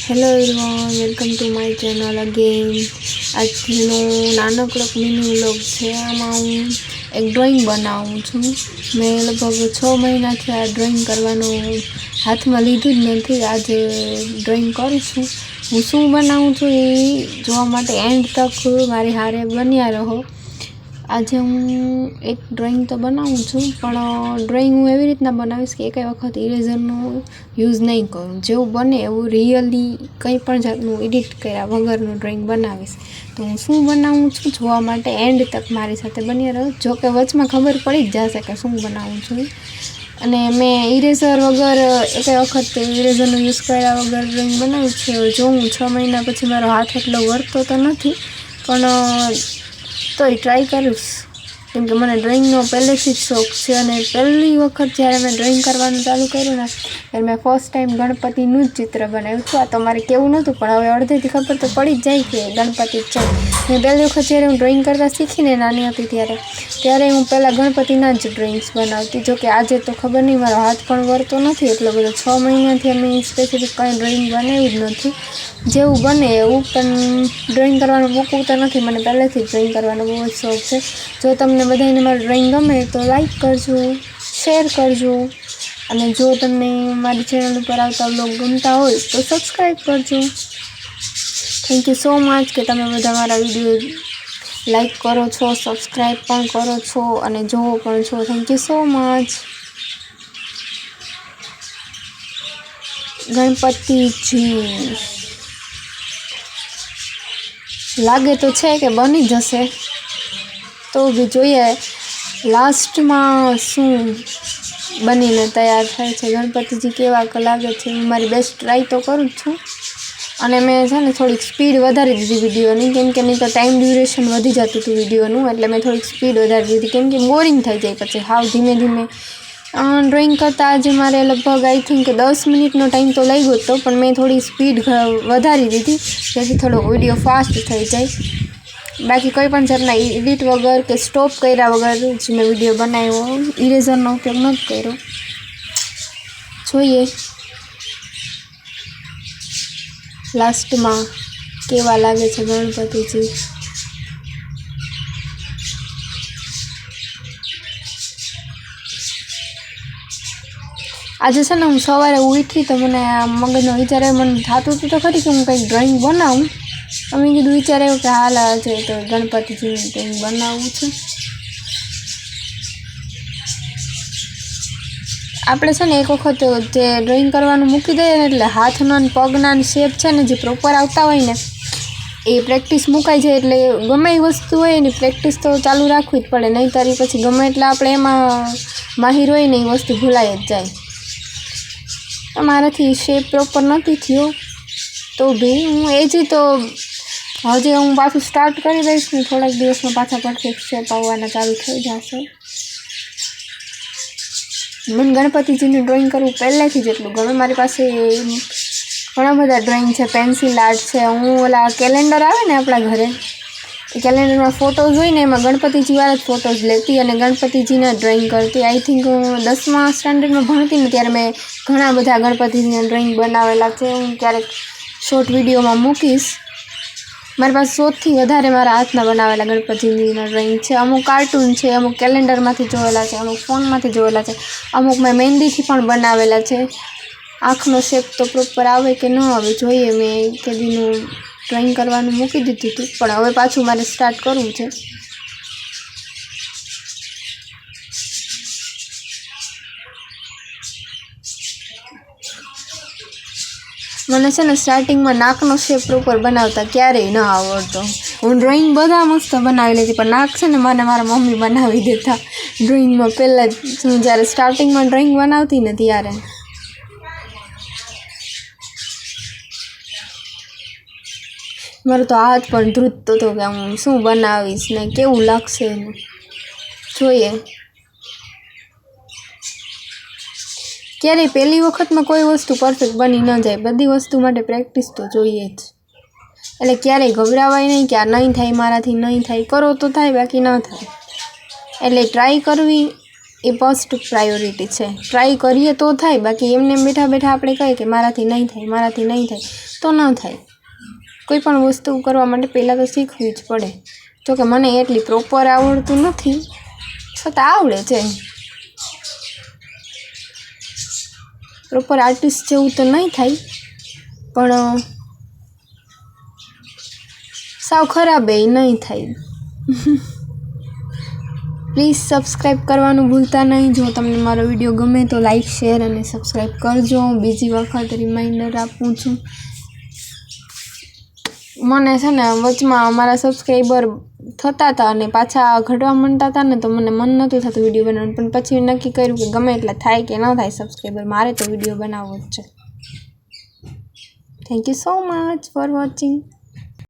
Hello everyone, welcome to my channel again. આજનો નાનકડો mini vlog છે. આમાં હું એક ડ્રોઈંગ બનાવું છું. મેં લગભગ 6 મહિનાથી આ ડ્રોઈંગ કરવાનું હાથમાં લીધું જ નથી. આજે ડ્રોઈંગ કરું છું. હું શું બનાવું છું એ જોવા માટે એન્ડ તક મારી હારે બન્યા રહો. આજે હું એક ડ્રોઈંગ તો બનાવું છું, પણ ડ્રોઈંગ હું એવી રીતના બનાવીશ કે એકેય વખત ઇરેઝરનો યુઝ નહીં કરું. જેવું બને એવું રિયલી કંઈ પણ જાતનું એડિટ કર્યા વગરનું ડ્રોઈંગ બનાવીશ. તો હું શું બનાવું છું જોવા માટે એન્ડ તક મારી સાથે બન્યા રહો. જો કે વચમાં ખબર પડી જ જશે કે શું બનાવું છું. અને મેં ઇરેઝર વગર એકેય વખત ઇરેઝરનો યુઝ કર્યા વગર ડ્રોઈંગ બનાવ્યું છે. જો હું 6 મહિના પછી મારો હાથ એટલો વળતો તો નથી, પણ તોય ટ્રાય કરીશ, કેમ કે મને ડ્રોઈંગનો પહેલેથી જ શોખ છે. અને પહેલી વખત જ્યારે મેં ડ્રોઈંગ કરવાનું ચાલુ કર્યું ને ત્યારે મેં ફર્સ્ટ ટાઈમ ગણપતિનું જ ચિત્ર બનાવ્યું હતું. આ તો મારે કેવું નહોતું, પણ હવે અડધેથી ખબર તો પડી જ જાય કે ગણપતિ જ છે. મેં પહેલી વખત જ્યારે હું ડ્રોઈંગ કરતાં શીખીને નાની હતી ત્યારે હું પહેલાં ગણપતિના જ ડ્રોઈંગ્સ બનાવતી. જોકે આજે તો ખબર નહીં, મારો હાથ પણ વળતો નથી એટલો બધો. 6 મહિનાથી અમે સ્પેસિફિક કંઈ ડ્રોઈંગ બનાવ્યું જ નથી. જેવું બને એવું, પણ ડ્રોઈંગ કરવાનું મૂકવું તો નથી. મને પહેલેથી જ ડ્રોઈંગ કરવાનો બહુ જ શોખ છે. જો તમને બધાને મારું ડ્રોઈંગ ગમે તો લાઈક કરજો, શેર કરજો, અને જો તમને મારી ચેનલ ઉપર આવતા વ્લોગ ગમતા હોય તો સબસ્ક્રાઈબ કરજો. થેન્ક યુ સો મચ કે તમે બધા મારા વિડીયો લાઈક કરો છો, સબસ્ક્રાઈબ પણ કરો છો અને જોવો પણ છો. Thank you so much. Ganpatiji લાગે તો છે કે બની જશે, તો બી જોઈએ લાસ્ટમાં શું બનીને તૈયાર થાય છે. ગણપતિજી કેવા લાગે છે હું મારી બેસ્ટ ટ્રાય તો કરું જ છું. અને મેં છે ને થોડીક સ્પીડ વધારી દીધી વિડીયોની, કેમ કે નહીં તો ટાઈમ ડ્યુરેશન વધી જતું હતું વિડીયોનું. એટલે મેં થોડીક સ્પીડ વધારી દીધી, કેમ કે બોરિંગ થઈ જાય પછી હાવ ધીમે ધીમે ડ્રોઈંગ કરતાં. આજે મારે લગભગ આઈ થિંક 10 મિનિટનો ટાઈમ તો લઈ ગયો હતો, પણ મેં થોડી સ્પીડ વધારી દીધી જેથી થોડો વિડીયો ફાસ્ટ થઈ જાય. બાકી કોઈ પણ જાતના એડિટ વગર કે સ્ટોપ કર્યા વગર જ મેં વિડીયો બનાવ્યો. ઇરેઝરનો ઉપયોગ નથી કર્યો. જોઈએ લાસ્ટમાં કેવા લાગે છે ગણપતિજી. આજે છે ને હું સવારે ઉઠી તો મને આ મગજનો વિચાર આવ્યો, મને થતું હતું તો ખરી કે હું કંઈક ડ્રોઈંગ બનાવું. અમે કીધું વિચાર આવ્યો કે હાલ છે તો ગણપતિજીનું ડ્રોઈંગ બનાવવું છે. આપણે છે ને એક વખત જે ડ્રોઈંગ કરવાનું મૂકી દઈએ ને એટલે હાથના ને પગના શેપ છે ને જે પ્રોપર આવતા હોય ને એ પ્રેક્ટિસ મુકાઈ જાય. એટલે ગમે એ વસ્તુ હોય એની પ્રેક્ટિસ તો ચાલુ રાખવી જ પડે, નહીંતર પછી ગમે એટલે આપણે એમાં માહિર હોય ને એ વસ્તુ ભૂલાઈ જ જાય. મારાથી શેપ પ્રોપર નથી થયો તો બી હું હજી તો હજી હું પાછું સ્ટાર્ટ કરી દઈશ ને થોડાક દિવસમાં પાછા પરફેક્ટ શેપ આવવાના ચાલુ થઈ જશે. મને ગણપતિજીનું ડ્રોઈંગ કરવું પહેલેથી જ એટલું ગમે. મારી પાસે ઘણા બધા ડ્રોઈંગ છે, પેન્સિલ આર્ટ છે. હું ઓલા કેલેન્ડર આવે ને આપણા ઘરે, એ કેલેન્ડરમાં ફોટોઝ હોય ને એમાં ગણપતિજીવાળા જ ફોટોઝ લેતી અને ગણપતિજીના ડ્રોઈંગ કરતી. આઈ થિંક 10મા સ્ટાન્ડર્ડમાં ભણતી ને ત્યારે મેં ઘણા બધા ગણપતિજીના ડ્રોઈંગ બનાવેલા છે. હું ક્યારેક શોર્ટ વિડીયોમાં મૂકીશ. મારી પાસે 100થી વધારે મારા હાથના બનાવેલા ગણપતિજીના ડ્રોઈંગ છે. અમુક કાર્ટૂન છે, અમુક કેલેન્ડરમાંથી જોયેલા છે, અમુક ફોનમાંથી જોયેલા છે, અમુક મેં મહેંદીથી પણ બનાવેલા છે. આંખનો શેપ તો પ્રોપર આવે કે ન આવે જોઈએ. મેં કેદીનું ડ્રોઈંગ કરવાનું મૂકી દીધું હતું, પણ હવે પાછું મારે સ્ટાર્ટ કરવું છે. મને છે ને સ્ટાર્ટિંગમાં નાકનો શેપ પ્રોપર બનાવતા ક્યારેય ન આવડતો. હું ડ્રોઈંગ બધા મસ્ત બનાવી લેતી, પણ નાક છે ને મને મારા મમ્મી બનાવી દેતા ડ્રોઈંગમાં. પહેલાં જ હું જ્યારે સ્ટાર્ટિંગમાં ડ્રોઈંગ બનાવતી ને ત્યારે મારો તો હાથ પણ ધ્રુજતો હતો કે હું શું બનાવીશ ને કેવું લાગશે એને. જોઈએ ક્યારેય પહેલી વખતમાં કોઈ વસ્તુ પરફેક્ટ બની ન જાય. બધી વસ્તુ માટે પ્રેક્ટિસ તો જોઈએ જ. એટલે ક્યારેય ગભરાવાય નહીં કે આ નહીં થાય, મારાથી નહીં થાય. કરો તો થાય, બાકી ન થાય. એટલે ટ્રાય કરવી એ ફર્સ્ટ પ્રાયોરિટી છે. ટ્રાય કરીએ તો થાય, બાકી એમને બેઠા બેઠા આપણે કહીએ કે મારાથી નહીં થાય તો ન થાય. કોઈ પણ વસ્તુ કરવા માટે પહેલાં તો શીખવી જ પડે. જોકે મને એટલી પ્રોપર આવડતું નથી, છતાં આવડે છે. પ્રોપર આર્ટિસ્ટ જેવું તો નહીં થાય, પણ સાવ ખરાબ એ નહીં થાય. પ્લીઝ સબસ્ક્રાઈબ કરવાનું ભૂલતા નહીં. જો તમને મારો વિડીયો ગમે તો લાઈક, શેર અને સબસ્ક્રાઈબ કરજો. બીજી વખત રિમાઇન્ડર આપું છું. મને છે ને વચમાં મારા સબસ્ક્રાઈબર થતા હતા અને પાછા ઘટવા માંડતા હતા ને, તો મને મન નહોતું થતું વિડીયો બનાવવાનું. પણ પછી નક્કી કર્યું કે ગમે એટલા થાય કે ન થાય સબસ્ક્રાઈબર, મારે તો વિડીયો બનાવવો જ છે. Thank you so much for watching.